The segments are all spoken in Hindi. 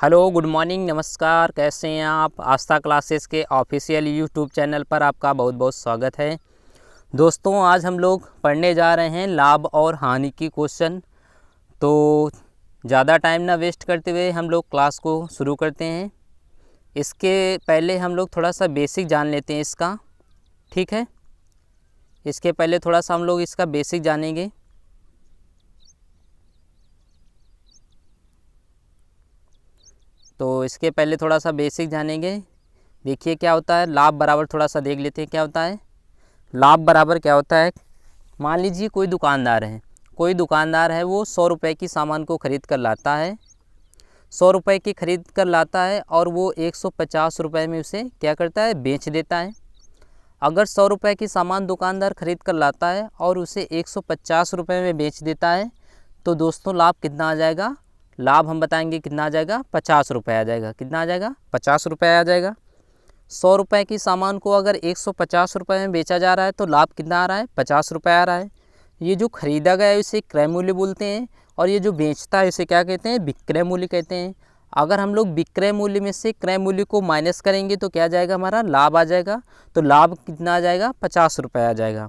हेलो, गुड मॉर्निंग, नमस्कार। कैसे हैं आप? आस्था क्लासेस के ऑफिशियल यूट्यूब चैनल पर आपका बहुत बहुत स्वागत है। दोस्तों, आज हम लोग पढ़ने जा रहे हैं लाभ और हानि की क्वेश्चन। तो ज़्यादा टाइम ना वेस्ट करते हुए हम लोग क्लास को शुरू करते हैं। इसके पहले हम लोग थोड़ा सा बेसिक जान लेते हैं इसका, ठीक है। इसके पहले थोड़ा सा हम लोग इसका बेसिक जानेंगे। तो इसके पहले थोड़ा सा बेसिक जानेंगे। देखिए क्या होता है लाभ बराबर, थोड़ा सा देख लेते हैं क्या होता है लाभ बराबर। क्या होता है, मान लीजिए कोई दुकानदार है, वो 100 रुपये की सामान को ख़रीद कर लाता है। 100 रुपये की ख़रीद कर लाता है और वो 150 रुपये में उसे क्या करता है, बेच देता है। अगर 100 रुपये की सामान दुकानदार ख़रीद कर लाता है और उसे 150 रुपये में बेच देता है, तो दोस्तों लाभ कितना आ जाएगा? लाभ हम बताएंगे कितना आ जाएगा, 50 रुपये आ जाएगा। कितना आ जाएगा? 50 रुपये आ जाएगा। 100 रुपये की सामान को अगर 150 रुपये में बेचा जा रहा है तो लाभ कितना आ रहा है? 50 रुपये आ रहा है। ये जो ख़रीदा गया है इसे क्रय मूल्य बोलते हैं, और ये जो बेचता है इसे क्या कहते हैं? विक्रय मूल्य कहते हैं। अगर हम लोग विक्रय मूल्य में से क्रय मूल्य को माइनस करेंगे तो क्या जाएगा? हमारा लाभ आ जाएगा। तो लाभ कितना आ जाएगा? 50 रुपये आ जाएगा।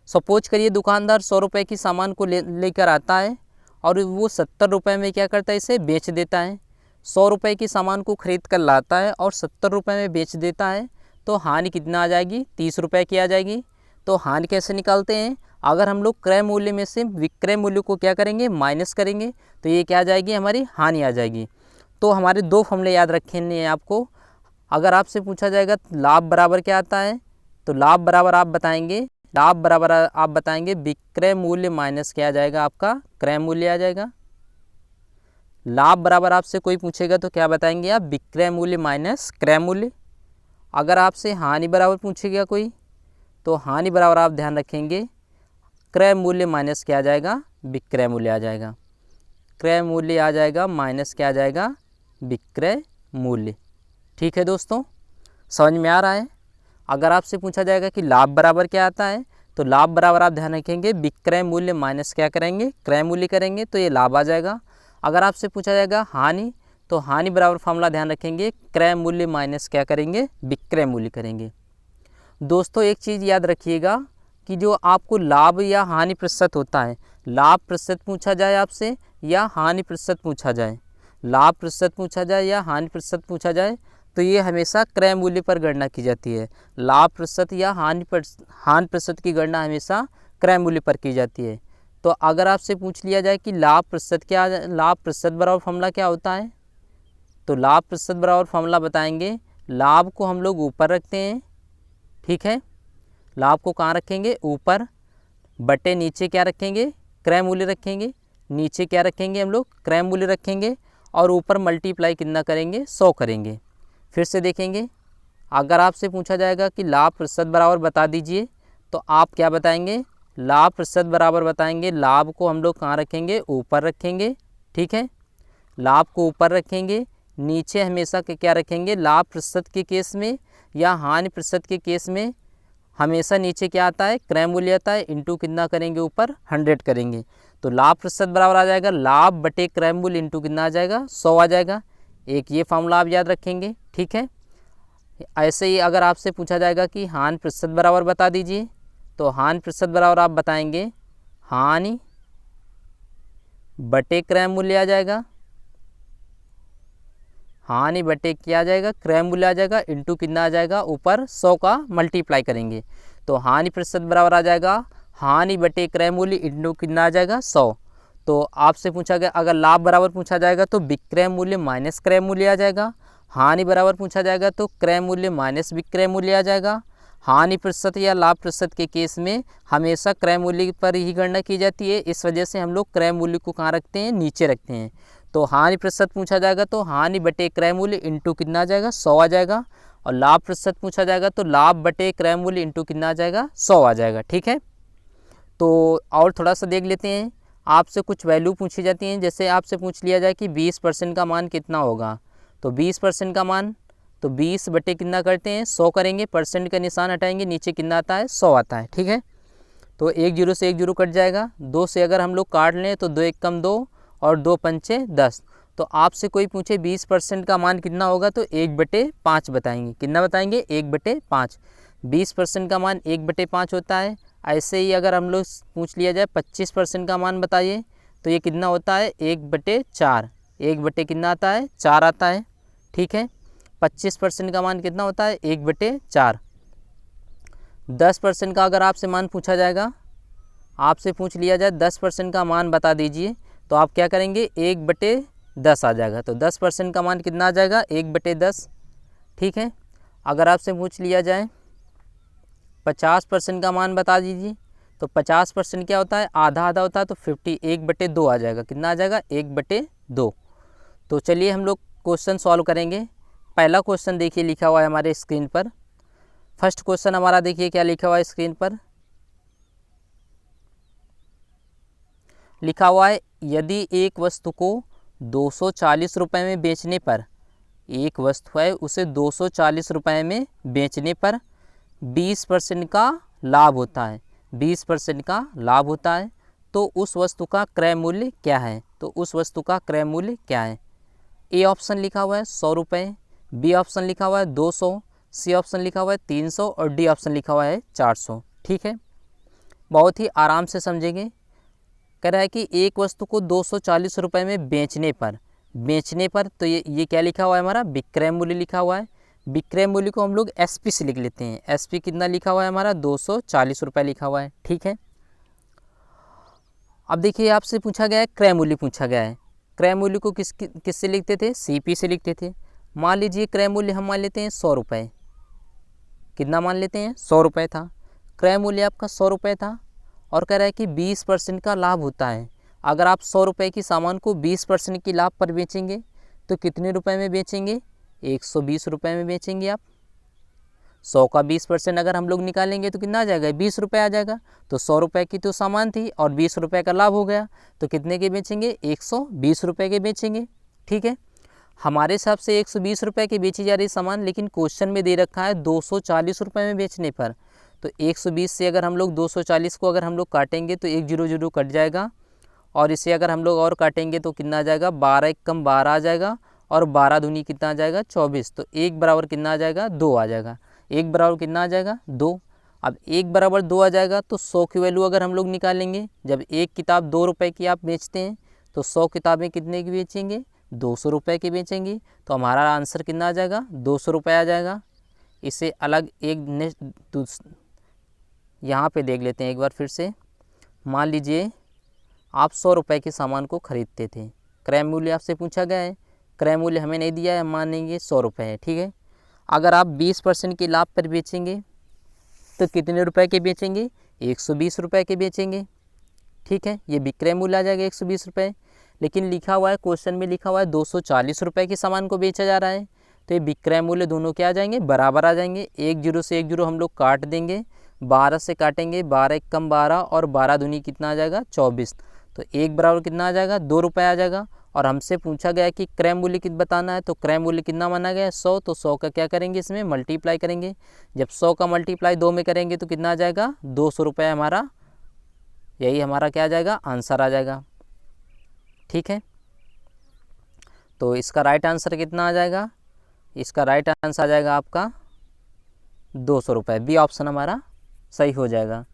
सपोज करिए दुकानदार 100 रुपये की सामान को लेकर आता है और वो 70 रुपये में क्या करता है, इसे बेच देता है। 100 रुपये की सामान को ख़रीद कर लाता है और 70 रुपये में बेच देता है, तो हानि कितना आ जाएगी? 30 रुपये की आ जाएगी। तो हानि कैसे निकालते हैं? अगर हम लोग क्रय मूल्य में से विक्रय मूल्य को क्या करेंगे? माइनस करेंगे, तो ये क्या आ जाएगी? हमारी हानि आ जाएगी। तो हमारे दो फॉर्मूले याद रखने हैं आपको। अगर आपसे पूछा जाएगा लाभ बराबर क्या आता है, तो लाभ बराबर आप बताएंगे विक्रय मूल्य माइनस क्या आ जाएगा? आपका क्रय मूल्य आ जाएगा। लाभ बराबर आपसे कोई पूछेगा तो क्या बताएंगे आप? विक्रय मूल्य माइनस क्रय मूल्य। अगर आपसे हानि बराबर पूछेगा कोई, तो हानि बराबर आप ध्यान रखेंगे क्रय मूल्य माइनस क्या आ जाएगा? विक्रय मूल्य आ जाएगा। क्रय मूल्य आ जाएगा माइनस क्या आ जाएगा? विक्रय मूल्य। ठीक है दोस्तों, समझ में आ रहा है? अगर आपसे पूछा जाएगा कि लाभ बराबर क्या आता है, तो लाभ बराबर आप ध्यान रखेंगे विक्रय मूल्य माइनस क्या करेंगे? क्रय मूल्य करेंगे, तो ये लाभ आ जाएगा। अगर आपसे पूछा जाएगा हानि, तो हानि बराबर फॉर्मूला ध्यान रखेंगे क्रय मूल्य माइनस क्या करेंगे? विक्रय मूल्य करेंगे। दोस्तों एक चीज़ याद रखिएगा कि जो आपको लाभ या हानि प्रतिशत होता है, लाभ प्रतिशत पूछा जाए आपसे या हानि प्रतिशत पूछा जाए, लाभ प्रतिशत पूछा जाए या हानि प्रतिशत पूछा जाए, तो ये हमेशा क्रय मूल्य पर गणना की जाती है। लाभ प्रतिशत या हानि प्रतिशत की गणना हमेशा क्रय मूल्य पर की जाती है। तो अगर आपसे पूछ लिया जाए कि लाभ प्रतिशत बराबर फॉर्मूला क्या होता है, तो लाभ प्रतिशत बराबर फॉर्मूला बताएंगे। लाभ को हम लोग ऊपर रखते हैं, ठीक है। लाभ को कहाँ रखेंगे? ऊपर, बटे नीचे क्या रखेंगे? क्रय मूल्य रखेंगे। नीचे क्या रखेंगे? हम लोग क्रय मूल्य रखेंगे, और ऊपर मल्टीप्लाई कितना करेंगे? 100 करेंगे। फिर से देखेंगे, अगर आपसे पूछा जाएगा कि लाभ प्रतिशत बराबर बता दीजिए, तो आप क्या बताएंगे? लाभ प्रतिशत बराबर बताएंगे। लाभ को हम लोग कहाँ रखेंगे? ऊपर रखेंगे, ठीक है। लाभ को ऊपर रखेंगे, नीचे हमेशा क्या रखेंगे? लाभ प्रतिशत के केस में या हानि प्रतिशत के केस में हमेशा नीचे क्या आता है? क्रय मूल्य आता है। इंटू कितना करेंगे? ऊपर 100 करेंगे। तो लाभ प्रतिशत बराबर आ जाएगा लाभ बटे क्रय मूल्य इंटू कितना आ जाएगा? 100 आ जाएगा। एक ये फॉर्मूला आप याद रखेंगे, ठीक है। ऐसे ही अगर आपसे पूछा जाएगा कि हानि प्रतिशत बराबर बता दीजिए, तो हानि प्रतिशत बराबर आप बताएंगे हानि बटे क्रय मूल्य आ जाएगा। हानि बटे क्या आ जाएगा? क्रय मूल्य आ जाएगा। इंटू कितना आ जाएगा? ऊपर 100 का मल्टीप्लाई करेंगे, तो हानि प्रतिशत बराबर आ जाएगा हानि बटे क्रय मूल्य इंटू कितना आ जाएगा? 100। तो आपसे पूछा गया, अगर लाभ बराबर पूछा जाएगा तो विक्रय मूल्य माइनस क्रय मूल्य आ जाएगा। हानि बराबर पूछा जाएगा तो क्रय मूल्य माइनस विक्रय मूल्य आ जाएगा। हानि प्रतिशत या लाभ प्रतिशत के केस में हमेशा क्रय मूल्य पर ही गणना की जाती है, इस वजह से हम लोग क्रय मूल्य को कहाँ रखते हैं? नीचे रखते हैं। तो हानि प्रतिशत पूछा जाएगा तो हानि बटे क्रय मूल्य इंटू कितना आ जाएगा? 100 आ जाएगा। और लाभ प्रतिशत पूछा जाएगा तो लाभ बटे क्रय मूल्य इंटू कितना आ जाएगा? 100 आ जाएगा, ठीक है। तो और थोड़ा सा देख लेते हैं। आपसे कुछ वैल्यू पूछी जाती हैं, जैसे आपसे पूछ लिया जाए कि 20% का मान कितना होगा, तो 20% का मान, तो 20 बटे कितना करते हैं? 100 करेंगे। परसेंट का निशान हटाएंगे, नीचे कितना आता है? 100 आता है, ठीक है। तो 1 जीरो से 1 जीरो कट जाएगा। 2 से अगर हम लोग काट लें तो 2 एक कम 2 और 2 पंचे 10, तो आपसे कोई पूछे 20% का मान कितना होगा तो 1/5 बताएंगे। कितना बताएंगे? 1/5। 20% का मान 1/5 होता है। ऐसे ही अगर हम लोग पूछ लिया जाए 25% का मान बताइए तो ये कितना होता है? 1/4। 1 कितना आता है? 4 आता है। ठीक है, 25% का मान कितना होता है? 1/4। 10% का अगर आपसे मान पूछा जाएगा, आपसे पूछ लिया जाए 10% का मान बता दीजिए, तो आप क्या करेंगे? 1/10 आ जाएगा। तो 10% का मान कितना आ जाएगा? 1/10। ठीक है, अगर आपसे पूछ लिया जाए 50% का मान बता दीजिए, तो 50% क्या होता है? आधा आधा होता है, तो 50 1/2 आ जाएगा। कितना आ जाएगा? 1/2। तो चलिए हम लोग क्वेश्चन सॉल्व करेंगे। पहला क्वेश्चन देखिए लिखा हुआ है हमारे स्क्रीन पर। फर्स्ट क्वेश्चन हमारा देखिए क्या लिखा हुआ है स्क्रीन पर। लिखा हुआ है यदि एक वस्तु को 240 रुपये में बेचने पर, एक वस्तु है उसे 240 रुपये में बेचने पर 20% का लाभ होता है, 20% का लाभ होता है, तो उस वस्तु का क्रय मूल्य क्या है? तो उस वस्तु का क्रय मूल्य क्या है? ए ऑप्शन लिखा हुआ है 100 रुपये, बी ऑप्शन लिखा हुआ है 200, सी ऑप्शन लिखा हुआ है 300 और डी ऑप्शन लिखा हुआ है 400। ठीक है, बहुत ही आराम से समझेंगे। कह रहा है कि एक वस्तु को 240 रुपये में बेचने पर, तो ये क्या लिखा हुआ है? हमारा विक्रय मूल्य लिखा हुआ है। विक्रय मूल्य को हम लोग एसपी से लिख लेते हैं। एसपी कितना लिखा हुआ है? हमारा 240 रुपये लिखा हुआ है। ठीक है, अब देखिए आपसे पूछा गया है क्रय मूल्य पूछा गया है। क्रय मूल्य को किससे लिखते थे? सीपी से लिखते थे। मान लीजिए क्रय मूल्य हम मान लेते हैं 100 रुपये। कितना मान लेते हैं? 100 रुपये था क्रय मूल्य आपका, 100 रुपये था। और कह रहा है कि 20% का लाभ होता है। अगर आप 100 रुपये की सामान को 20% की लाभ पर बेचेंगे तो कितने रुपए में बेचेंगे? 120 रुपये में बेचेंगे आप। 100 का 20% अगर हम लोग निकालेंगे तो कितना आ जाएगा? 20 रुपये आ जाएगा। तो 100 रुपये की तो सामान थी और 20 रुपये का लाभ हो गया, तो कितने के बेचेंगे? 120 रुपये के बेचेंगे। ठीक है, हमारे हिसाब से 120 रुपये की बेची जा रही सामान, लेकिन क्वेश्चन में दे रखा है 240 रुपये में बेचने पर। तो 120 से अगर हम लोग 240 को अगर हम लोग काटेंगे तो 1 0 0 कट जाएगा, और इसे अगर हम लोग और काटेंगे तो कितना आ जाएगा? 12 1 कम 12 आ जाएगा, और 12 दूनी कितना आ जाएगा? 24। तो 1 बराबर कितना आ जाएगा? 2 आ जाएगा। 1 बराबर कितना आ जाएगा? 2। अब 1 बराबर 2 आ जाएगा तो 100 की वैल्यू अगर हम लोग निकालेंगे, जब एक किताब 2 रुपये की आप बेचते हैं तो 100 किताबें कितने की बेचेंगे? 200 रुपये की बेचेंगे। तो हमारा आंसर कितना आ जाएगा? 200 रुपये आ जाएगा। इसे अलग एक यहाँ पे देख लेते हैं एक बार फिर से। मान लीजिए आप 100 रुपये के सामान को खरीदते थे, क्रय मूल्य आपसे पूछा गया है, क्रय मूल्य हमें नहीं दिया है, हम मानेंगे 100 रुपये है। ठीक है, अगर आप 20% के लाभ पर बेचेंगे तो कितने रुपए के बेचेंगे? 120 रुपये के बेचेंगे। ठीक है, ये विक्रय मूल्य आ जाएगा 120 रुपये। लेकिन लिखा हुआ है, क्वेश्चन में लिखा हुआ है 240 रुपये के सामान को बेचा जा रहा है, तो ये विक्रय मूल्य दोनों क्या आ जाएंगे? बराबर आ जाएंगे। 1 0 से 1 0 हम लोग काट देंगे, 12 से काटेंगे, 12 1 कम 12 और 12 दूनी कितना आ जाएगा? 24। तो 1 बराबर कितना आ जाएगा? 2 रुपये आ जाएगा। और हमसे पूछा गया कि क्रय मूल्य कितना बताना है, तो क्रय मूल्य कितना माना गया है? 100। तो 100 का क्या करेंगे? इसमें मल्टीप्लाई करेंगे। जब 100 का मल्टीप्लाई 2 में करेंगे तो कितना आ जाएगा? 200 रुपये हमारा, यही हमारा क्या आ जाएगा? आंसर आ जाएगा। ठीक है, तो इसका राइट आंसर कितना आ जाएगा? इसका राइट आंसर आ जाएगा आपका 200 रुपये। बी ऑप्शन हमारा सही हो जाएगा।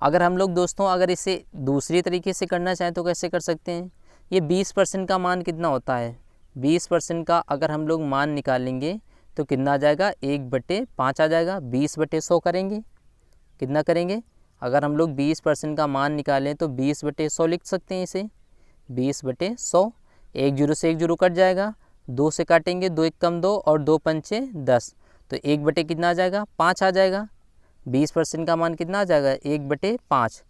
अगर हम लोग दोस्तों अगर इसे दूसरी तरीके से करना चाहें तो कैसे कर सकते हैं? ये 20% का मान कितना होता है? 20% का अगर हम लोग मान निकालेंगे तो कितना आ जाएगा? 1/5 आ जाएगा। 20/100 करेंगे, कितना करेंगे? अगर हम लोग 20% का मान निकालें तो 20/100 लिख सकते हैं इसे, 20/100। 1 0 से 1 0 कट जाएगा, 2 से काटेंगे, 2 1 कम 2 और 2 पंचे 10। तो 1 कितना आ जाएगा? 5 आ जाएगा। 20% का मान कितना आ जाएगा? 1/5।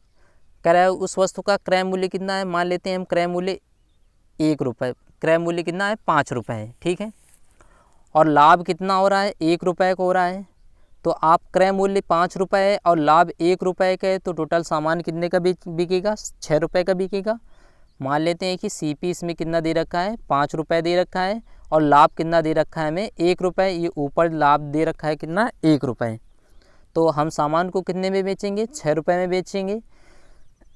कह रहा है उस वस्तु का क्रय मूल्य कितना है? मान लेते हैं हम क्रय मूल्य 1 रुपये, क्रय मूल्य कितना है? 5 रुपये है। ठीक है, और लाभ कितना हो रहा है? 1 रुपये का हो रहा है। तो आप क्रय मूल्य 5 रुपये है और लाभ 1 रुपये का है, तो टोटल सामान कितने का बिकेगा? 6 रुपये का बिकेगा। मान लेते हैं कि सीपी इसमें कितना दे रखा है? 5 रुपये दे रखा है, और लाभ कितना दे रखा है हमें? 1 रुपये। ये ऊपर लाभ दे रखा है कितना? 1 रुपये। तो हम सामान को कितने में बेचेंगे? 6 रुपये में बेचेंगे।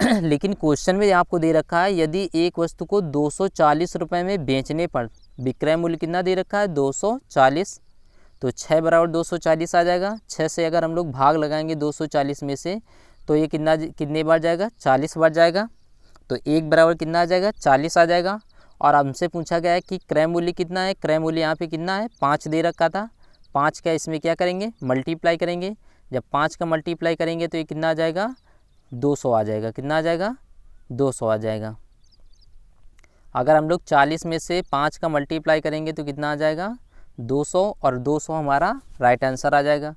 लेकिन क्वेश्चन में आपको दे रखा है यदि एक वस्तु को 240 रुपये में बेचने पर विक्रय मूल्य कितना दे रखा है 240, तो 6 बराबर 240 आ जाएगा। 6 से अगर हम लोग भाग लगाएंगे 240 में से तो ये कितने बार जाएगा 40 बार जाएगा, तो 1 बराबर कितना आ जाएगा 40 आ जाएगा। और हमसे पूछा गया है कि क्रय मूल्य कितना है, क्रय मूल्य यहाँ पे कितना है 5 दे रखा था। 5 का इसमें क्या करेंगे मल्टीप्लाई करेंगे, जब 5 का मल्टीप्लाई करेंगे तो ये कितना आ जाएगा 200 आ जाएगा। कितना आ जाएगा 200 आ जाएगा। अगर हम लोग 40 में से 5 का मल्टीप्लाई करेंगे तो कितना आ जाएगा 200, और 200 हमारा राइट आंसर आ जाएगा।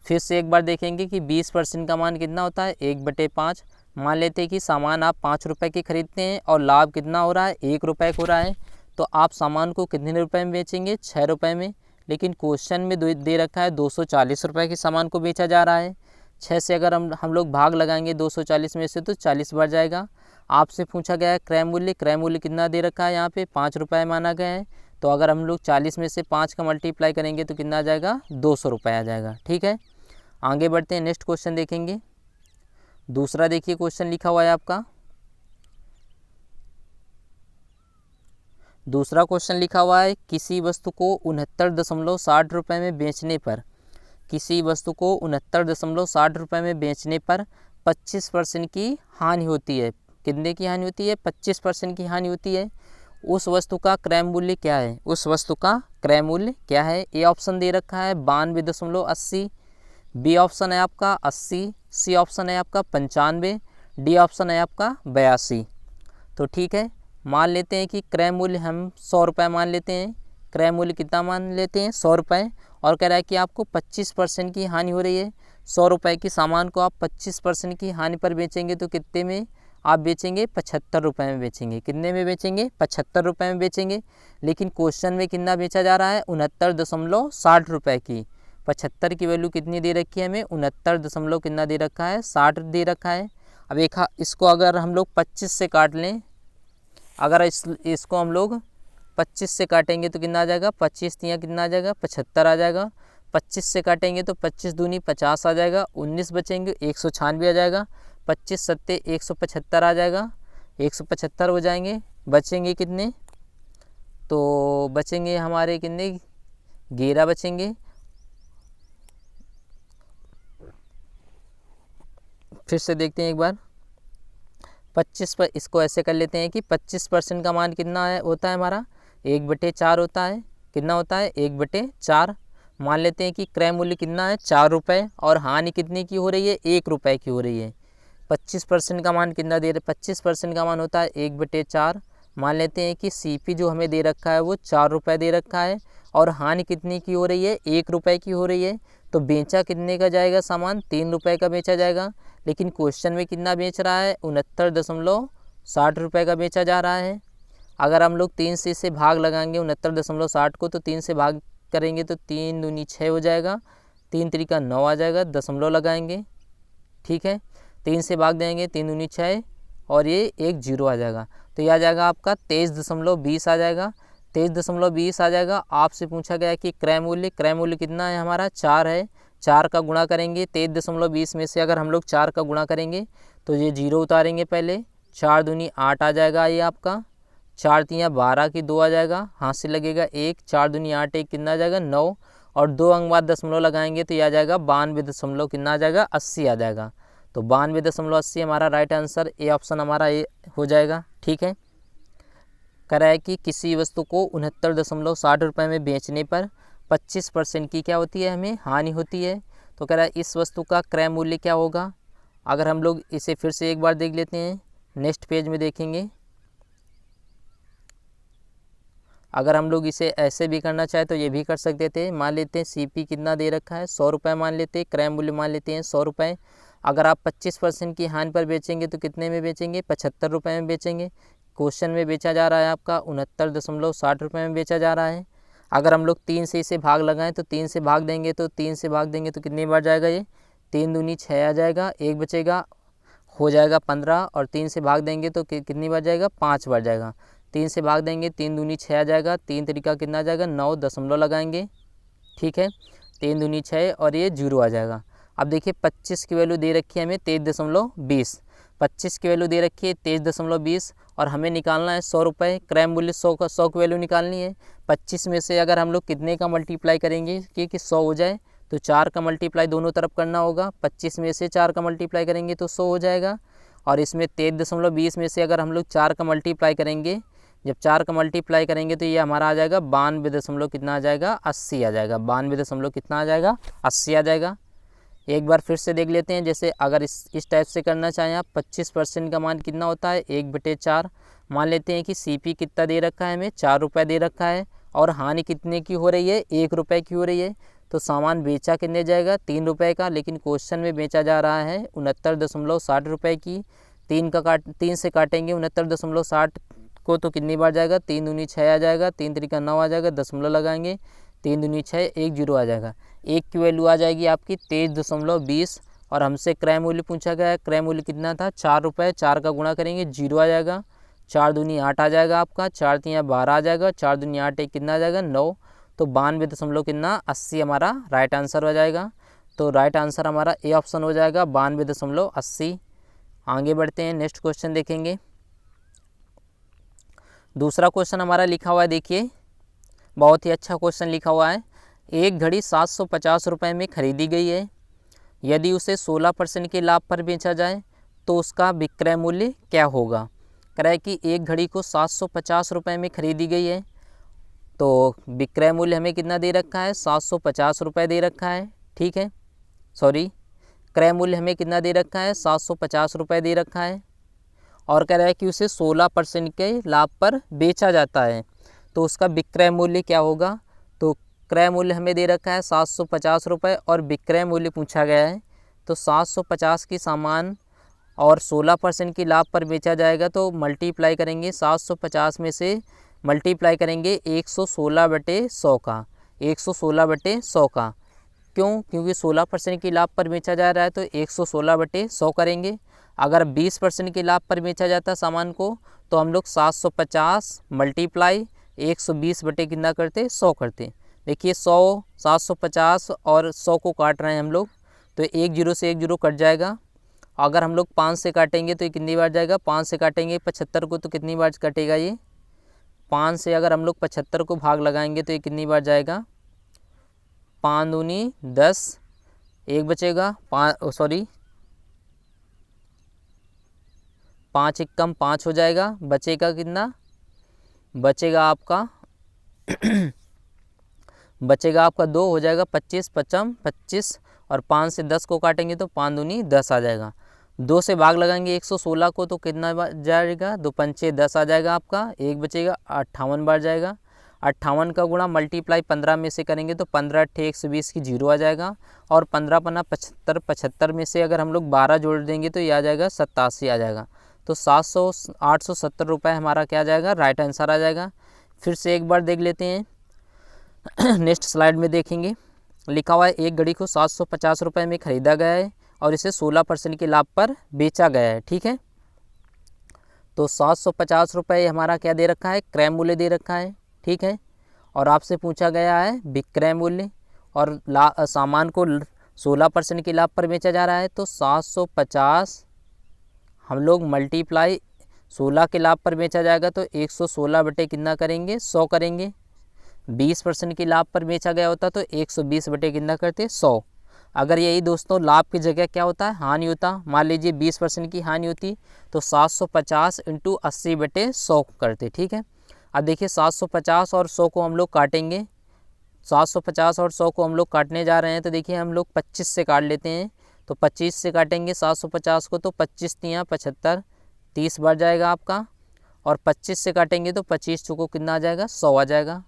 फिर से एक बार देखेंगे कि 20% का मान कितना होता है 1/5। मान लेते हैं कि सामान आप 5 रुपये की खरीदते हैं और लाभ कितना हो रहा है 1 रुपये हो रहा है, तो आप सामान को कितने रुपए में बेचेंगे 6 रुपये में। लेकिन क्वेश्चन में दे रखा है 240 रुपये के सामान को बेचा जा रहा है। 6 से अगर हम लोग भाग लगाएंगे 240 में से तो 40 बार जाएगा। आपसे पूछा गया है क्रय मूल्य, क्रय मूल्य कितना दे रखा है यहाँ पे 5 रुपये माना गया है, तो अगर हम लोग 40 में से 5 का मल्टीप्लाई करेंगे तो कितना आ जाएगा 200 रुपये आ जाएगा। ठीक है, आगे बढ़ते हैं, नेक्स्ट क्वेश्चन देखेंगे। दूसरा देखिए क्वेश्चन लिखा हुआ है आपका, दूसरा क्वेश्चन लिखा हुआ है किसी वस्तु को 69.60 रुपये में बेचने पर, किसी वस्तु को 69.60 रुपये में बेचने पर 25% की हानि होती है। कितने की हानि होती है 25% की हानि होती है। उस वस्तु का क्रय मूल्य क्या है, उस वस्तु का क्रय मूल्य क्या है। ए ऑप्शन दे रखा है 92.80, बी ऑप्शन है आपका 80, सी ऑप्शन है आपका 95, डी ऑप्शन है आपका 82। तो ठीक है, मान लेते हैं कि क्रय मूल्य हम 100 रुपये मान लेते हैं। क्रय मूल्य कितना मान लेते हैं 100 रुपये, और कह रहा है कि आपको 25% की हानि हो रही है। 100 रुपये की सामान को आप 25% की हानि पर बेचेंगे तो कितने में आप बेचेंगे 75 रुपये में बेचेंगे। कितने में बेचेंगे 75 रुपये में बेचेंगे। लेकिन क्वेश्चन में कितना बेचा जा रहा है 69.60 रुपये की। 75 की वैल्यू कितनी दे रखी है हमें 69 कितना दे रखा है 60 दे रखा है। अब एक इसको अगर हम लोग 25 से काट लें, अगर इसको हम लोग 25 से काटेंगे तो कितना आ जाएगा 25 तियाँ कितना आ जाएगा 75 आ जाएगा। 25 से काटेंगे तो 25 दूनी 50 आ जाएगा, 19 बचेंगे 196 आ जाएगा, 25 सत्ते 175 आ जाएगा, 175 हो जाएंगे। बचेंगे कितने, तो बचेंगे हमारे कितने 11 बचेंगे। फिर से देखते हैं एक बार 25 पर, इसको ऐसे कर लेते हैं कि 25% का मान कितना है होता है हमारा 1/4 होता है। कितना होता है 1/4। मान लेते हैं कि क्रय मूल्य कितना है 4 रुपये और हानि कितने की हो रही है 1 रुपये की हो रही है। 25% का मान कितना दे रहे 25% का मान होता है 1/4। मान लेते हैं कि सीपी जो हमें दे रखा है वो 4 रुपये दे रखा है और हानि कितनी की हो रही है 1 रुपये की हो रही है। तो बेचा कितने का जाएगा सामान 3 रुपये का बेचा जाएगा। लेकिन क्वेश्चन में कितना बेच रहा है 69.60 रुपये का बेचा जा रहा है। अगर हम लोग 3 से इसे भाग लगाएंगे 69.60 को, तो 3 से भाग करेंगे तो 3 दूनी 6 हो जाएगा, 3 त्रिका 9 आ जाएगा, दशमलव लगाएंगे। ठीक है, 3 से भाग देंगे 3 दूनी 6 और ये एक 0 आ जाएगा, तो ये आ जाएगा आपका 23.20 आ जाएगा। 23.20 आ जाएगा। आपसे पूछा गया कि क्रय मूल्य कितना है हमारा 4 है। 4 का गुणा करेंगे 23.20 में से अगर हम लोग 4 का गुणा करेंगे तो ये 0 उतारेंगे पहले, 4 दूनी 8 आ जाएगा ये आपका, 4 तियाँ 12 की 2 आ जाएगा, हाथ से लगेगा 1, 4 दूनी 8 1 कितना आ जाएगा 9, और 2 अंक बाद दशमलव लगाएंगे तो ये आ जाएगा 92 कितना आ जाएगा 80 आ जाएगा। तो 92.80 हमारा राइट आंसर, ए ऑप्शन हमारा ए हो जाएगा। ठीक है, कह रहा है कि किसी वस्तु को 69.60 रुपये में बेचने पर 25% की क्या होती है हमें हानि होती है। तो कह रहा है इस वस्तु का क्रय मूल्य क्या होगा। अगर हम लोग इसे फिर से एक बार देख लेते हैं, नेक्स्ट पेज में देखेंगे। अगर हम लोग इसे ऐसे भी करना चाहे तो ये भी कर सकते थे। मान लेते हैं सीपी कितना दे रखा है 100 रुपये मान लेते हैं, क्रय मूल्य मान लेते हैं 100 रुपये। अगर आप 25% की हानि पर बेचेंगे तो कितने में बेचेंगे 75 रुपये में बेचेंगे। क्वेश्चन में बेचा जा रहा है आपका 69.60 रुपये में बेचा जा रहा है। अगर हम लोग 3 से इसे भाग लगाएं तो 3 से भाग देंगे तो कितनी बार जाएगा ये 3 दूनी 6 आ जाएगा, 1 बचेगा हो जाएगा 15, और 3 से भाग देंगे तो कितनी बार जाएगा 5 बार जाएगा। 3 से भाग देंगे 3 दूनी 6 आ जाएगा, 3 तरीका कितना आ जाएगा 9, दशमलव लगाएंगे। ठीक है, 3 दूनी 6 और ये 0 आ जाएगा। अब देखिए 25 की वैल्यू दे रखी है हमें 23.20, 25 की वैल्यू दे रखी है 23.20 और हमें निकालना है 100 रुपये। क्रय मूल्य 100 की वैल्यू निकालनी है। 25 में से अगर हम लोग कितने का मल्टीप्लाई करेंगे कि 100 हो जाए, तो 4 का मल्टीप्लाई दोनों तरफ करना होगा। 25 में से 4 का मल्टीप्लाई करेंगे तो 100 हो जाएगा। और इसमें 23.20 में से अगर हम लोग 4 का मल्टीप्लाई करेंगे, जब 4 का मल्टीप्लाई करेंगे तो ये हमारा आ जाएगा 92 कितना आ जाएगा 80 आ जाएगा। 92 कितना आ जाएगा 80 आ जाएगा। एक बार फिर से देख लेते हैं। जैसे अगर इस टाइप से करना चाहें आप, 25% का मान कितना होता है 1/4। मान लेते हैं कि CP कितना दे रखा है, हमें 4 रुपये दे रखा है और हानि कितने की हो रही है 1 रुपये की हो रही है। तो सामान बेचा कितने जाएगा 3 रुपये का, लेकिन क्वेश्चन में बेचा जा रहा है 69.60 रुपये की। 3 से काटेंगे 69.60 को तो कितनी बार जाएगा 3 दूनी 6 आ जाएगा, 3 3 9 आ जाएगा, दशमलव लगाएंगे 3 दूनी 6 1 0 आ जाएगा। 1 की वैल्यू आ जाएगी आपकी 23.20 और हमसे क्रय मूल्य पूछा गया है। क्रय मूल्य कितना था 4 रुपये। 4 का गुणा करेंगे 0 आ जाएगा। 4 दूनी 8 आ जाएगा आपका, 4 3 12 आ जाएगा, 4 दूनी 8 1 कितना आ जाएगा 9। तो 92 कितना 80 हमारा राइट आंसर हो जाएगा। तो राइट आंसर हमारा ए ऑप्शन हो जाएगा 92.80। आगे बढ़ते हैं, नेक्स्ट क्वेश्चन देखेंगे। दूसरा क्वेश्चन हमारा लिखा हुआ है, देखिए बहुत ही अच्छा क्वेश्चन लिखा हुआ है। एक घड़ी 750 रुपये में खरीदी गई है। यदि उसे 16% के लाभ पर बेचा जाए तो उसका विक्रय मूल्य क्या होगा। कह रहा है कि एक घड़ी को 750 रुपये में खरीदी गई है, तो विक्रय मूल्य हमें कितना दे रखा है 750 रुपये दे रखा है। ठीक है, सॉरी, क्रय मूल्य हमें कितना दे रखा है 750 रुपये दे रखा है और कह रहा है कि उसे 16% के लाभ पर बेचा जाता है, तो उसका विक्रय मूल्य क्या होगा। तो क्रय मूल्य हमें दे रखा है 750 रुपये और विक्रय मूल्य पूछा गया है। तो 750 की सामान और 16% की लाभ पर बेचा जाएगा, तो मल्टीप्लाई करेंगे 750 में से मल्टीप्लाई करेंगे 116/100 का, 116/100 का। क्यों, क्योंकि 16% की लाभ पर बेचा जा रहा है तो 116/100 करेंगे। अगर 20% के लाभ पर बेचा जाता सामान को तो हम लोग 750 मल्टीप्लाई 120 बटे कितना करते 100 करते। देखिए 100 750 और 100 को काट रहे हैं हम लोग, तो 1 0 से 1 0 कट जाएगा। अगर हम लोग 5 से काटेंगे तो ये कितनी बार जाएगा, 5 से काटेंगे 75 को तो कितनी बार कटेगा ये 5 से। अगर हम लोग 75 को भाग लगाएंगे तो ये कितनी बार जाएगा 5 दूनी 10, 1 बचेगा 5 1 कम 5 हो जाएगा, बचेगा कितना, बचेगा आपका बचेगा आपका 2 हो जाएगा 25 5 25 और 5 से 10 को काटेंगे तो 5 दूनी 10 आ जाएगा। 2 से भाग लगाएंगे 116 को तो कितना जाएगा 2 पंचे 10 आ जाएगा आपका, 1 बचेगा 58 बार जाएगा। 58 का गुणा मल्टीप्लाई 15 में से करेंगे तो 15 × 120 की 0 आ जाएगा और 15 पन्ना 75, 75 में से अगर हम लोग 12 जोड़ देंगे तो ये आ जाएगा 87 आ जाएगा। तो 870 रुपये हमारा क्या आ जाएगा राइट आंसर आ जाएगा। फिर से एक बार देख लेते हैं, नेक्स्ट स्लाइड में देखेंगे। लिखा हुआ है एक घड़ी को 750 रुपये में ख़रीदा गया है और इसे 16% के लाभ पर बेचा गया है। ठीक है, तो 750 रुपये हमारा क्या दे रखा है क्रय मूल्य दे रखा है। ठीक है, और आपसे पूछा गया है विक्रय मूल्य और सामान को 16% के लाभ पर बेचा जा रहा है। तो 750 हम लोग मल्टीप्लाई 16 के लाभ पर बेचा जाएगा तो 116 बटे कितना करेंगे 100 करेंगे। 20% की लाभ पर बेचा गया होता तो 120 बटे कितना करते 100। अगर यही दोस्तों लाभ की जगह क्या होता है हानि होता, मान लीजिए 20% की हानि होती तो 750 × 80/100 करते। ठीक है, अब देखिए 750 और 100 को हम लोग काटेंगे। 750 और 100 को हम लोग काटने जा रहे हैं तो देखिए हम लोग 25 से काट लेते हैं। तो 25 से काटेंगे 750 को तो 25 × 75 30 बार जाएगा आपका, और 25 से काटेंगे तो 25 को कितना आ जाएगा 100 आ जाएगा,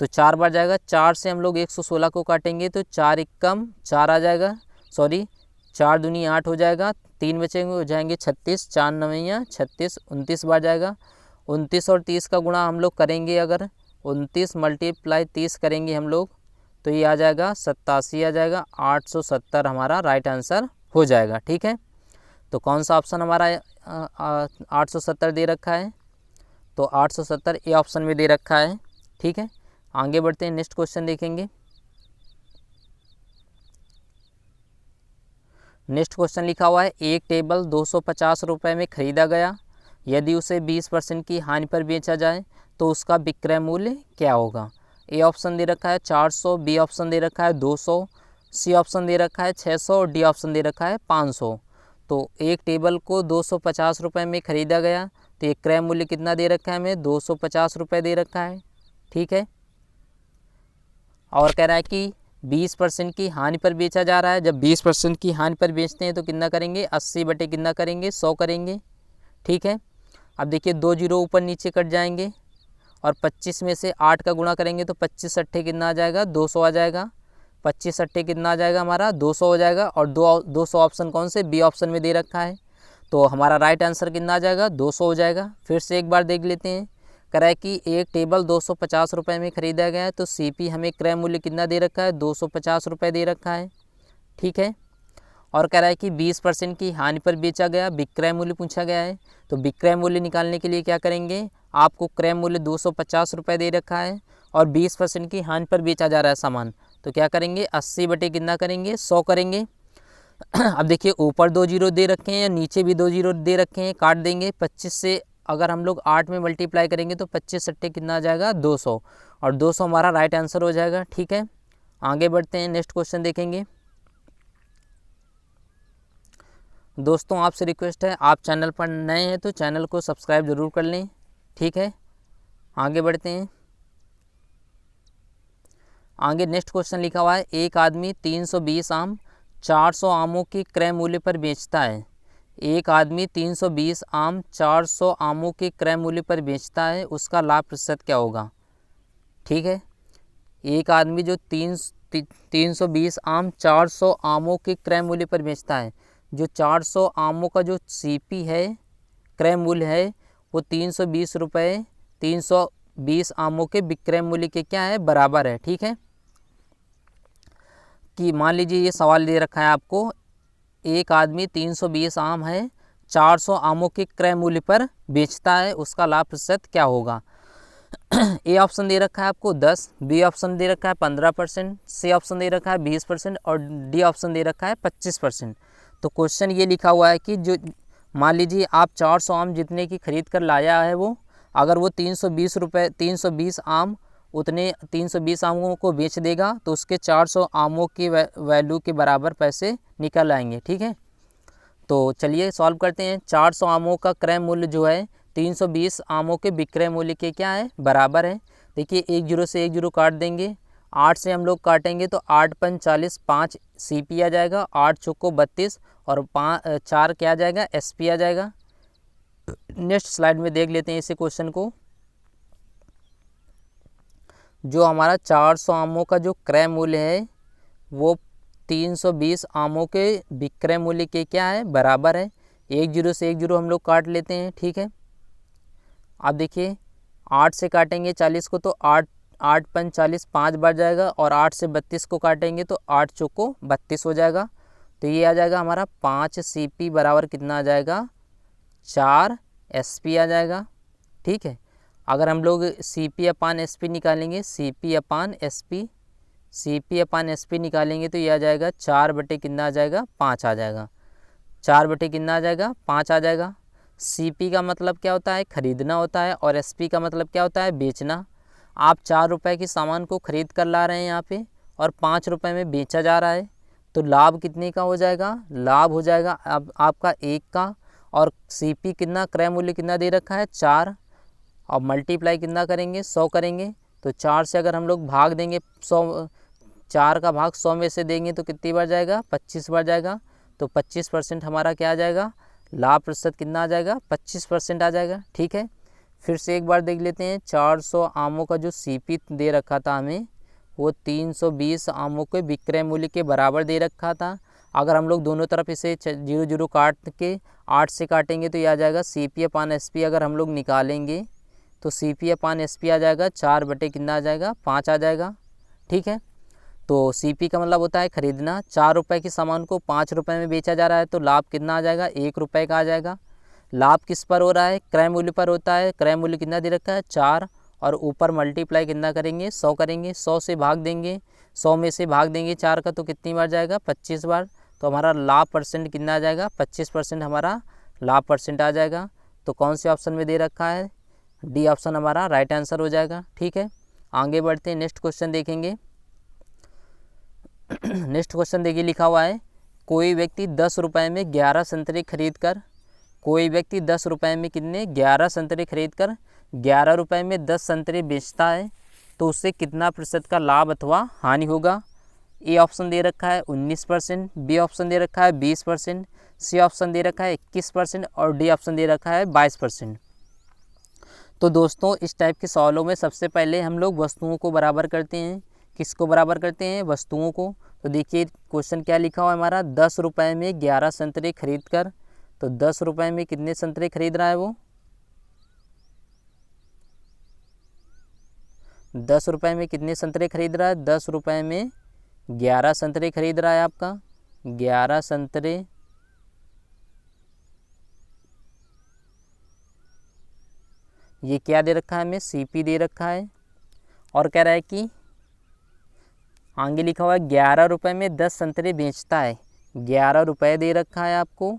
तो 4 बार जाएगा। 4 से हम लोग 116 को काटेंगे तो 4 × 1 4 आ जाएगा, सॉरी 4 दूनी 8 हो जाएगा, 3 बचेंगे हो जाएंगे 36, 4 9 36 29 बार जाएगा। 29 और 30 का गुणा हम लोग करेंगे, अगर 29 मल्टीप्लाई 30 करेंगे हम लोग तो ये आ जाएगा 87 आ जाएगा। 870 हमारा राइट आंसर हो जाएगा। ठीक है, तो कौन सा ऑप्शन हमारा 870 दे रखा है, तो 870 ए ऑप्शन में दे रखा है। ठीक है, आगे बढ़ते हैं, नेक्स्ट क्वेश्चन देखेंगे। नेक्स्ट क्वेश्चन लिखा हुआ है एक टेबल 250 रुपये में ख़रीदा गया, यदि उसे 20% की हानि पर बेचा जाए तो उसका विक्रय मूल्य क्या होगा। ए ऑप्शन दे रखा है 400, बी ऑप्शन दे रखा है 200, सी ऑप्शन दे रखा है 600 और डी ऑप्शन दे रखा है 500। तो एक टेबल को 250 रुपये में ख़रीदा गया तो एक क्रय मूल्य कितना दे रखा है हमें, 250 रुपये दे रखा है। ठीक है, और कह रहा है कि 20% की हानि पर बेचा जा रहा है। जब 20% की हानि पर बेचते हैं तो कितना करेंगे, 80 बटे कितना करेंगे, 100 करेंगे। ठीक है, अब देखिए 2 जीरो ऊपर नीचे कट जाएंगे और 25 में से 8 का गुणा करेंगे तो 25 अट्ठे कितना आ जाएगा, 200 आ जाएगा। 25 अट्ठे कितना आ जाएगा हमारा, 200 हो जाएगा। और 200 ऑप्शन कौन से, बी ऑप्शन में दे रखा है, तो हमारा राइट आंसर कितना आ जाएगा, 200 हो जाएगा। फिर से एक बार देख लेते हैं। कह रहा है कि एक टेबल 250 रुपये में ख़रीदा गया है तो सीपी हमें क्रय मूल्य कितना दे रखा है, 250 रुपये दे रखा है। ठीक है, और कह रहा है कि 20% की हानि पर बेचा गया, विक्रय मूल्य पूछा गया है। तो विक्रय मूल्य निकालने के लिए क्या करेंगे, आपको क्रय मूल्य 250 रुपये दे रखा है और 20% की हानि पर बेचा जा रहा है सामान, तो क्या करेंगे, 80 बटे कितना करेंगे, 100 करेंगे। अब देखिए ऊपर 2 जीरो दे रखे हैं या नीचे भी 2 जीरो दे रखे हैं, काट देंगे। 25 से अगर हम लोग 8 में मल्टीप्लाई करेंगे तो 25 अट्ठे कितना आ जाएगा, 200, और 200 हमारा राइट आंसर हो जाएगा। ठीक है, आगे बढ़ते हैं, नेक्स्ट क्वेश्चन देखेंगे। दोस्तों आपसे रिक्वेस्ट है, आप चैनल पर नए हैं तो चैनल को सब्सक्राइब ज़रूर कर लें। ठीक है, आगे बढ़ते हैं। आगे नेक्स्ट क्वेश्चन लिखा हुआ है एक आदमी 320 आम 400 आमों के क्रय मूल्य पर बेचता है। एक आदमी 320 आम 400 आमों के क्रय मूल्य पर बेचता है, उसका लाभ प्रतिशत क्या होगा। ठीक है, एक आदमी जो 320 आम 400 आमों के क्रय मूल्य पर बेचता है, जो 400 आमों का जो सीपी है, क्रय मूल्य है, वो 320 रुपये 320 आमों के विक्रय मूल्य के क्या है, बराबर है। ठीक है, कि मान लीजिए ये सवाल दे रखा है आपको, एक आदमी 320 आम है 400 आमों के क्रय मूल्य पर बेचता है, उसका लाभ प्रतिशत क्या होगा। ए ऑप्शन दे रखा है आपको 10, बी ऑप्शन दे रखा है 15%, सी ऑप्शन दे रखा है 20% और डी ऑप्शन दे रखा है 25%। तो क्वेश्चन ये लिखा हुआ है कि जो मान लीजिए आप 400 आम जितने की खरीद कर लाया है, वो अगर वो 320 आम उतने 320 आमों को बेच देगा तो उसके 400 आमों की वैल्यू के बराबर पैसे निकल आएंगे। ठीक है, तो चलिए सॉल्व करते हैं। 400 आमों का क्रय मूल्य जो है 320 आमों के विक्रय मूल्य के क्या है, बराबर है। देखिए एक जीरो से एक जीरो काट देंगे, 8 से हम लोग काटेंगे तो 8 पंच 40, 5 सीपी आ जाएगा, 8 चौको 32 और 4 क्या आ जाएगा, एसपी आ जाएगा। नेक्स्ट स्लाइड में देख लेते हैं इसी क्वेश्चन को। जो हमारा 400 आमों का जो क्रय मूल्य है वो 320 आमों के विक्रय मूल्य के क्या है, बराबर है। एक जीरो से एक जीरो हम लोग काट लेते हैं। ठीक है, अब देखिए 8 से काटेंगे 40 को तो 8 पंच 40, 5 बार जाएगा और 8 से 32 को काटेंगे तो 8 चौको 32 हो जाएगा। तो ये आ जाएगा हमारा 5 सीपी बराबर कितना आ जाएगा, 4 एसपी आ जाएगा। ठीक है, अगर हम लोग सीपी अपान एसपी निकालेंगे, सीपी अपान एसपी निकालेंगे तो ये आ जाएगा 4 बटे कितना आ जाएगा, 5 आ जाएगा। 4 बटे कितना आ जाएगा, 5 आ जाएगा। सीपी का मतलब क्या होता है, खरीदना होता है, और एसपी का मतलब क्या होता है, बेचना। आप 4 रुपये की सामान को खरीद कर ला रहे हैं यहाँ पे और 5 रुपये में बेचा जा रहा है, तो लाभ कितने का हो जाएगा, लाभ हो जाएगा अब आपका 1 का। और सीपी कितना, क्रय मूल्य कितना दे रखा है, 4, और मल्टीप्लाई कितना करेंगे, 100 करेंगे। तो 4 से अगर हम लोग भाग देंगे 100, 4 का भाग 100 में से देंगे तो कितनी बार जाएगा, 25 बार जाएगा। तो 25% हमारा क्या आ जाएगा, लाभ प्रतिशत कितना आ जाएगा, 25% आ जाएगा। ठीक है, फिर से एक बार देख लेते हैं। 400 आमों का जो सीपी दे रखा था हमें, वो 320 आमों के विक्रय मूल्य के बराबर दे रखा था। अगर हम लोग दोनों तरफ इसे 0 0 काट के 8 से काटेंगे तो ये आ जाएगा सीपी अपान एसपी। अगर हम लोग निकालेंगे तो सीपी अपान एसपी आ जाएगा 4 बटे कितना आ जाएगा, 5 आ जाएगा। ठीक है, तो सीपी का मतलब होता है खरीदना। 4 रुपये की सामान को 5 रुपये में बेचा जा रहा है तो लाभ कितना आ जाएगा, 1 रुपये का आ जाएगा। लाभ किस पर हो रहा है, क्रय मूल्य पर होता है। क्रय मूल्य कितना दे रखा है, 4, और ऊपर मल्टीप्लाई कितना करेंगे, 100 करेंगे। 100 से भाग देंगे, 100 में से भाग देंगे 4 का तो कितनी बार जाएगा, 25 बार। तो हमारा लाभ परसेंट कितना आ जाएगा, 25% हमारा लाभ परसेंट आ जाएगा। तो कौन से ऑप्शन में दे रखा है, डी ऑप्शन हमारा राइट आंसर हो जाएगा। ठीक है, आगे बढ़ते हैं, नेक्स्ट क्वेश्चन देखेंगे। नेक्स्ट क्वेश्चन देखिए, लिखा हुआ है कोई व्यक्ति 10 रुपये में 11 संतरे खरीद कर, कोई व्यक्ति 10 रुपये में कितने 11 संतरे खरीद कर 11 रुपये में 10 संतरे बेचता है, तो उससे कितना प्रतिशत का लाभ अथवा हानि होगा। ए ऑप्शन दे रखा है 19%, बी ऑप्शन दे रखा है 20%, सी ऑप्शन दे रखा है 21% और डी ऑप्शन दे रखा है 22%। तो दोस्तों इस टाइप के सवालों में सबसे पहले हम लोग वस्तुओं को बराबर करते हैं। किसको बराबर करते हैं, वस्तुओं को। तो देखिए क्वेश्चन क्या लिखा हुआ है हमारा, 10 रुपये में 11 संतरे खरीद कर, तो 10 रुपये में कितने संतरे खरीद रहा है वो, 10 रुपये में कितने संतरे खरीद रहा है, 10 रुपये में 11 संतरे खरीद रहा है आपका, 11 संतरे ये क्या दे रखा है हमें, सीपी दे रखा है। और कह रहा है कि आगे लिखा हुआ है 11 रुपये में 10 संतरे बेचता है, 11 रुपये दे रखा है आपको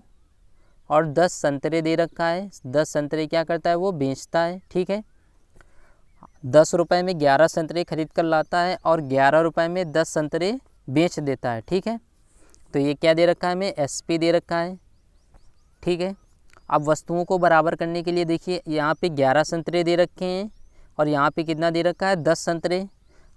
और 10 संतरे दे रखा है। 10 संतरे क्या करता है वो बेचता है। ठीक है, 10 रुपये में 11 संतरे खरीद कर लाता है और 11 रुपये में 10 संतरे बेच देता है। ठीक है, तो ये क्या दे रखा है हमें, एसपी दे रखा है। ठीक है, अब वस्तुओं को बराबर करने के लिए देखिए यहाँ पे 11 संतरे दे रखे हैं और यहाँ पे कितना दे रखा है, 10 संतरे।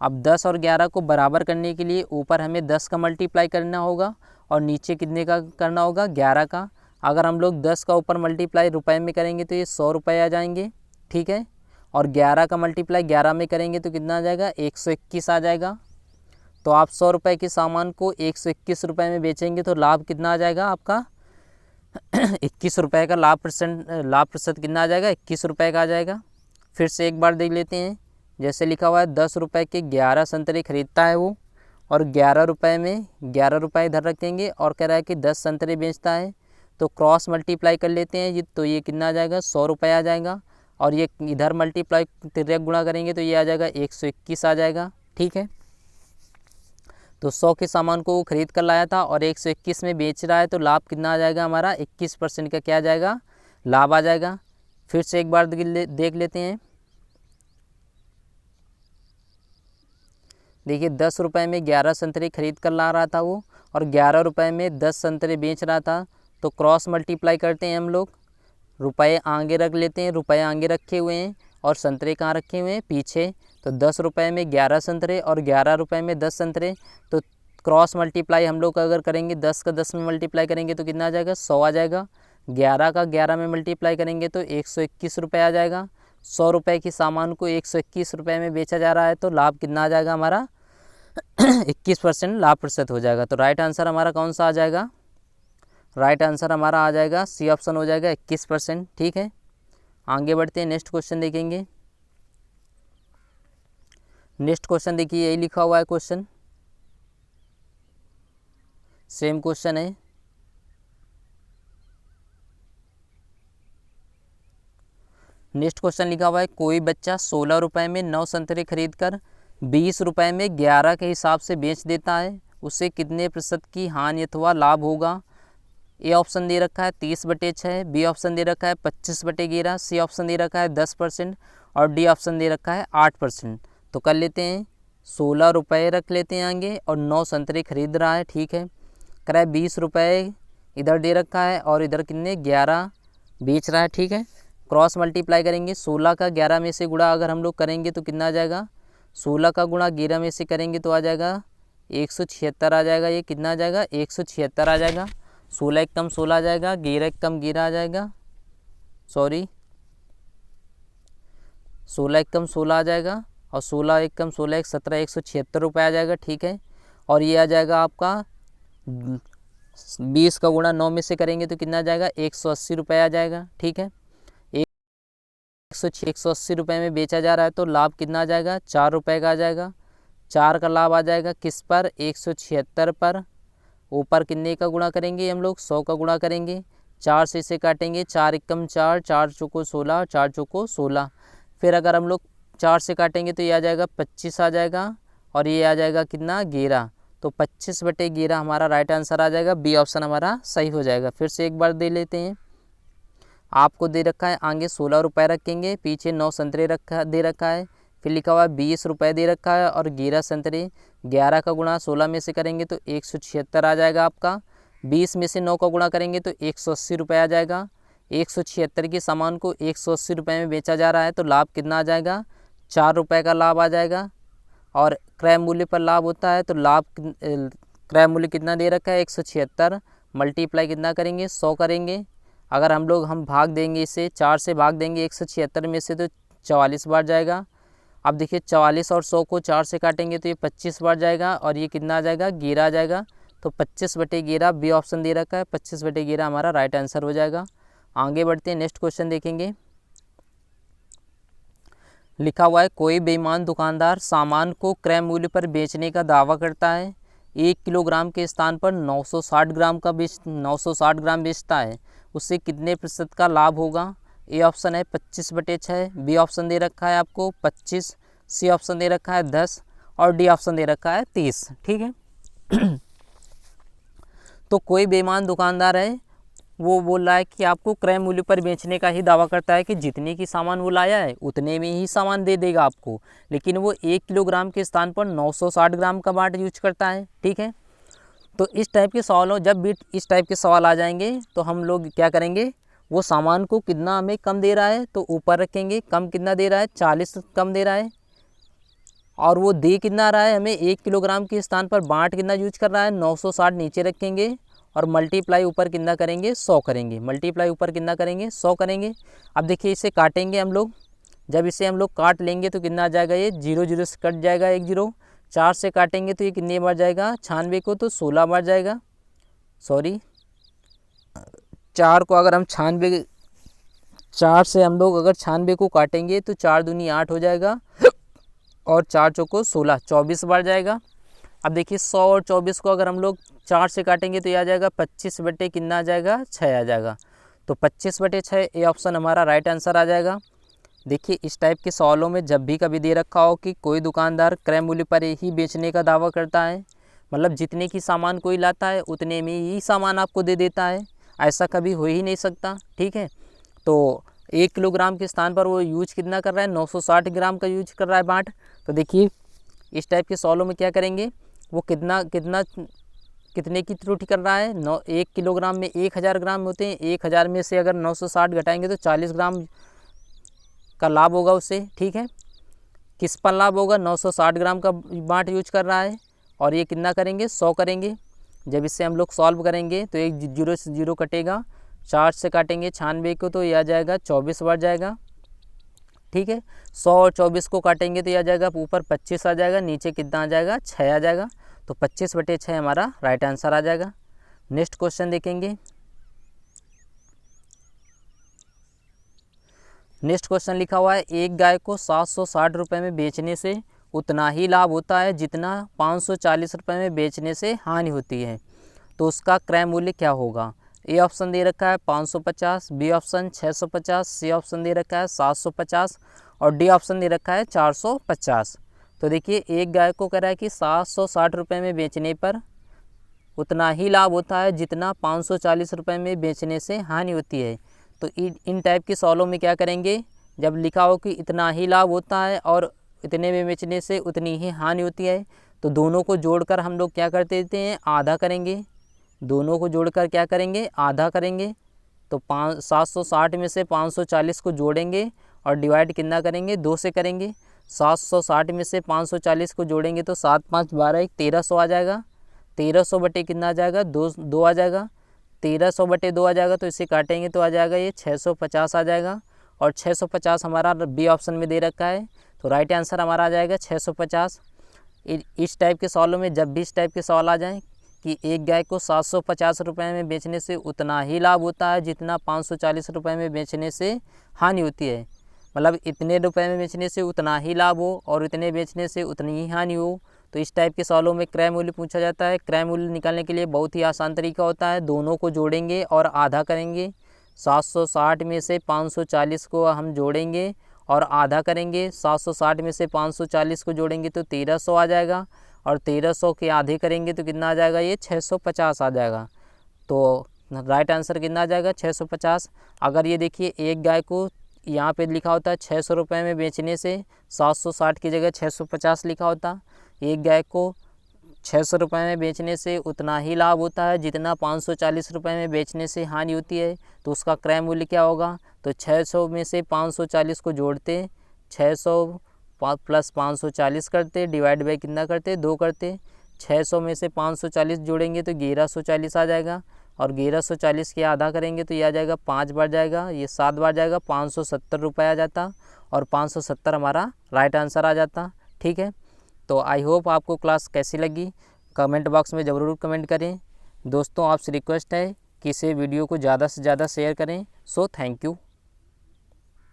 अब 10 और 11 को बराबर करने के लिए ऊपर हमें 10 का मल्टीप्लाई करना होगा और नीचे कितने का करना होगा, 11 का। अगर हम लोग 10 का ऊपर मल्टीप्लाई रुपए में करेंगे तो ये 100 रुपये आ जाएंगे। ठीक है, और 11 का मल्टीप्लाई 11 में करेंगे तो कितना आ जाएगा, 121 आ जाएगा। तो आप 100 रुपये के सामान को 121 रुपये में बेचेंगे तो लाभ कितना आ जाएगा आपका 21 रुपये का लाभ प्रतिशत कितना आ जाएगा, 21 रुपये का आ जाएगा। फिर से एक बार देख लेते हैं, जैसे लिखा हुआ है 10 रुपये के 11 संतरे खरीदता है वो और 11 रुपये में 11 रुपये इधर रखेंगे और कह रहा है कि 10 संतरे बेचता है, तो क्रॉस मल्टीप्लाई कर लेते हैं ये, तो ये कितना आ जाएगा, 100 रुपये आ जाएगा। और ये इधर मल्टीप्लाई तिर्यक गुणा करेंगे तो ये आ जाएगा 121 आ जाएगा। ठीक है, तो 100 के सामान को वो खरीद कर लाया था और 121 में बेच रहा है, तो लाभ कितना आ जाएगा हमारा, 21% का क्या आ जाएगा, लाभ आ जाएगा। फिर से एक बार देख लेते हैं। देखिए 10 रुपये में 11 संतरे खरीद कर ला रहा था वो और 11 रुपये में 10 संतरे बेच रहा था, तो क्रॉस मल्टीप्लाई करते हैं हम लोग। रुपये आगे रख लेते हैं, रुपये आगे रखे हुए हैं और संतरे कहाँ रखे हुए हैं, पीछे। तो 10 रुपये में 11 संतरे और 11 रुपये में 10 संतरे, तो क्रॉस मल्टीप्लाई हम लोग अगर करेंगे 10 का 10 में मल्टीप्लाई करेंगे तो कितना आ जाएगा, 100 आ जाएगा। 11 का 11 में मल्टीप्लाई करेंगे तो 121 रुपये आ जाएगा। 100 रुपये की सामान को 121 रुपये में बेचा जा रहा है, तो लाभ कितना आ जाएगा हमारा 21% लाभ प्रतिशत हो जाएगा। तो राइट आंसर हमारा कौन सा आ जाएगा, राइट आंसर हमारा आ जाएगा सी ऑप्शन हो जाएगा 21%। ठीक है, आगे बढ़ते हैं, नेक्स्ट क्वेश्चन देखेंगे। नेक्स्ट क्वेश्चन देखिए यही लिखा हुआ है क्वेश्चन, सेम क्वेश्चन है। नेक्स्ट क्वेश्चन लिखा हुआ है कोई बच्चा 16 रुपये में 9 संतरे खरीद कर 20 रुपये में 11 के हिसाब से बेच देता है, उससे कितने प्रतिशत की हानि अथवा लाभ होगा। ए ऑप्शन दे रखा है 30/6, बी ऑप्शन दे रखा है 25/11, सी ऑप्शन दे रखा है 10% और डी ऑप्शन दे रखा है 8%। तो कर लेते हैं, 16 रुपये रख लेते हैं आगे और 9 संतरे खरीद रहा है। ठीक है, कह रहा है 20 रुपये इधर दे रखा है और इधर कितने 11 बेच रहा है। ठीक है, क्रॉस मल्टीप्लाई करेंगे, 16 का 11 में से गुणा अगर हम लोग करेंगे तो कितना आ जाएगा, 16 का गुणा 11 में से करेंगे तो आ जाएगा 176 आ जाएगा। ये कितना आ जाएगा, 176 आ जाएगा। 16 एक कम 16 आ जाएगा, 11 एक कम 11 आ जाएगा, सॉरी 16 एक कम 16 आ जाएगा और 16 एक कम 16 एक 17, 176 रुपये आ जाएगा। ठीक है, और ये आ जाएगा आपका 20 का गुणा 9 में से करेंगे तो कितना आ जाएगा, 180 रुपये आ जाएगा। ठीक है, 180 रुपये में बेचा जा रहा है, तो लाभ कितना आ जाएगा, 4 रुपये का आ जाएगा। 4 का लाभ आ जाएगा किस पर, 176 पर। ऊपर कितने का गुणा करेंगे हम लोग, 100 का गुणा करेंगे। 4 से इसे काटेंगे, 4 एकम 4, 4 चौको 16, 4 चौको 16। फिर अगर हम लोग 4 से काटेंगे तो ये आ जाएगा 25 आ जाएगा और ये आ जाएगा कितना 11। तो 25/11 हमारा राइट आंसर आ जाएगा, बी ऑप्शन हमारा सही हो जाएगा। फिर से एक बार दे लेते हैं। आपको दे रखा है आगे 16 रुपये रखेंगे, पीछे 9 संतरे दे रखा है, फिर लिखा हुआ है 20 रुपये दे रखा है और 11 संतरे। 11 का गुणा 16 में से करेंगे तो 176 आ जाएगा आपका। 20 में से 9 का गुणा करेंगे तो 180 रुपये आ जाएगा। 176 के सामान को 180 रुपये में बेचा जा रहा है तो लाभ कितना आ जाएगा, 4 रुपये का लाभ आ जाएगा। और क्रय मूल्य पर लाभ होता है तो लाभ क्रय मूल्य कितना दे रखा है 176, मल्टीप्लाई कितना करेंगे 100 करेंगे। अगर हम भाग देंगे इसे 4 से भाग देंगे 176 में से तो 44 बार जाएगा। अब देखिए 44 और 100 को 4 से काटेंगे तो ये 25 बार जाएगा और ये कितना आ जाएगा 11 आ जाएगा। तो 25/11 बी ऑप्शन दे रखा है, 25/11 हमारा राइट आंसर हो जाएगा। आगे बढ़ते हैं, नेक्स्ट क्वेश्चन देखेंगे। लिखा हुआ है कोई बेईमान दुकानदार सामान को क्रय मूल्य पर बेचने का दावा करता है, 1 किलोग्राम के स्थान पर 960 ग्राम बेचता है, उससे कितने प्रतिशत का लाभ होगा। ए ऑप्शन है 25/6, बी ऑप्शन दे रखा है आपको 25, सी ऑप्शन दे रखा है 10 और डी ऑप्शन दे रखा है 30। ठीक है। तो कोई बेईमान दुकानदार है, वो बोल रहा है कि आपको क्रय मूल्य पर बेचने का ही दावा करता है कि जितने की सामान वो लाया है उतने में ही सामान दे देगा आपको, लेकिन वो 1 किलोग्राम के स्थान पर 960 ग्राम का बाट यूज करता है। ठीक है। तो इस टाइप के सवालों जब भी इस टाइप के सवाल आ जाएंगे तो हम लोग क्या करेंगे, वो सामान को कितना हमें कम दे रहा है तो ऊपर रखेंगे, कम कितना दे रहा है 40 कम दे रहा है, और वो दे कितना रहा है हमें 1 किलोग्राम के स्थान पर बाट कितना यूज कर रहा है 960 नीचे रखेंगे और मल्टीप्लाई ऊपर कितना करेंगे 100 करेंगे, मल्टीप्लाई ऊपर कितना करेंगे 100 करेंगे। अब देखिए इसे काटेंगे हम लोग, जब इसे हम लोग काट लेंगे तो कितना आ जाएगा, ये 0 0 से कट जाएगा 1 0। 4 से काटेंगे तो ये कितनी बार जाएगा 96 को तो 16 बार जाएगा। सॉरी 4 को अगर हम 96, 4 से हम लोग अगर 96 को काटेंगे तो 4 दूनी 8 हो जाएगा और 4 चौको 16, 24 बार जाएगा। अब देखिए 100 और 24 को अगर हम लोग 4 से काटेंगे तो ये आ जाएगा 25 कितना आ जाएगा 6 आ जाएगा। तो 25/6 ए ऑप्शन हमारा राइट आंसर आ जाएगा। देखिए इस टाइप के सवालों में जब भी कभी दे रखा हो कि कोई दुकानदार क्रय मूल्य पर ही बेचने का दावा करता है, मतलब जितने की सामान कोई लाता है उतने में ही सामान आपको दे देता है, ऐसा कभी हो ही नहीं सकता। ठीक है। तो 1 किलोग्राम के स्थान पर वो यूज कितना कर रहा है 960 ग्राम का यूज कर रहा है बाट। तो देखिए इस टाइप के सवालों में क्या करेंगे, वो कितने की त्रुटि कर रहा है 1 किलोग्राम में 1000 ग्राम होते हैं, 1000 में से अगर 960 घटाएंगे तो 40 ग्राम का लाभ होगा उससे। ठीक है। किस पर लाभ होगा, 960 ग्राम का बाट यूज कर रहा है और ये कितना करेंगे 100 करेंगे। जब इससे हम लोग सॉल्व करेंगे तो एक 0 से 0 कटेगा, 4 से काटेंगे 96 को तो ये आ जाएगा 24 बार जाएगा। ठीक है। 100 और 24 को काटेंगे तो ये आ जाएगा ऊपर 25 आ जाएगा, नीचे कितना आ जाएगा 6 आ जाएगा। तो 25/6 हमारा राइट आंसर आ जाएगा। नेक्स्ट क्वेश्चन देखेंगे। नेक्स्ट क्वेश्चन लिखा हुआ है एक गाय को 760 रुपये में बेचने से उतना ही लाभ होता है जितना 540 रुपये में बेचने से हानि होती है, तो उसका क्रय मूल्य क्या होगा। ए ऑप्शन दे रखा है 550, बी ऑप्शन 650, सी ऑप्शन दे रखा है 750 और डी ऑप्शन दे रखा है 450। तो देखिए एक गाय को कह रहा है कि 760 रुपये में बेचने पर उतना ही लाभ होता है जितना 540 रुपये में बेचने से हानि होती है। तो इन टाइप के सवालों में क्या करेंगे, जब लिखा हो कि इतना ही लाभ होता है और इतने में बेचने से उतनी ही हानि होती है, तो दोनों को जोड़कर हम लोग क्या कर देते हैं आधा करेंगे। दोनों को जोड़कर क्या करेंगे आधा करेंगे। तो 760 में से 540 को जोड़ेंगे और डिवाइड कितना करेंगे 2 से करेंगे। 760 में से 540 को जोड़ेंगे तो 7 5 12 1 1300 आ जाएगा। 1300 बटे कितना आ जाएगा 2 आ जाएगा। 1300 बटे 2 आ जाएगा तो इसे काटेंगे तो आ जाएगा ये 650 आ जाएगा और 650 हमारा बी ऑप्शन में दे रखा है, तो राइट आंसर हमारा आ जाएगा 650। इस टाइप के सवालों में जब भी इस टाइप के सवाल आ जाएँ कि एक गाय को 750 रुपये में बेचने से उतना ही लाभ होता है जितना 540 रुपये में बेचने से हानि होती है, मतलब इतने रुपए में बेचने से उतना ही लाभ हो और इतने बेचने से उतनी ही हानि हो। तो इस टाइप के सवालों में क्रय मूल्य पूछा जाता है। क्रय मूल्य निकालने के लिए बहुत ही आसान तरीका होता है, दोनों को जोड़ेंगे और आधा करेंगे। 760 में से 540 को हम जोड़ेंगे और आधा करेंगे। 760 में से 540 को जोड़ेंगे तो 1300 आ जाएगा और 1300 के आधे करेंगे तो कितना आ जाएगा, ये 650 आ जाएगा। तो राइट आंसर कितना आ जाएगा, 650। अगर ये देखिए एक गाय को यहाँ पे लिखा होता है 600 रुपये में बेचने से 760 की जगह 650 लिखा होता। एक गाय को 600 रुपये में बेचने से उतना ही लाभ होता है जितना 540 रुपये में बेचने से हानि होती है। तो उसका क्रय मूल्य क्या होगा, तो 600 में से 540 को जोड़ते, 600 प्लस 540 करते, डिवाइड बाई कितना करते, 2 करते। 600 में से 540 जोड़ेंगे तो 1140 आ जाएगा, और 1140 के आधा करेंगे तो ये आ जाएगा 5 बार जाएगा, ये 7 बार जाएगा, 570 रुपये आ जाता, और 570 हमारा राइट आंसर आ जाता। ठीक है, तो आई होप आपको क्लास कैसी लगी, कमेंट बॉक्स में ज़रूर कमेंट करें। दोस्तों आपसे रिक्वेस्ट है कि इसे वीडियो को ज़्यादा से ज़्यादा शेयर करें। So thank you.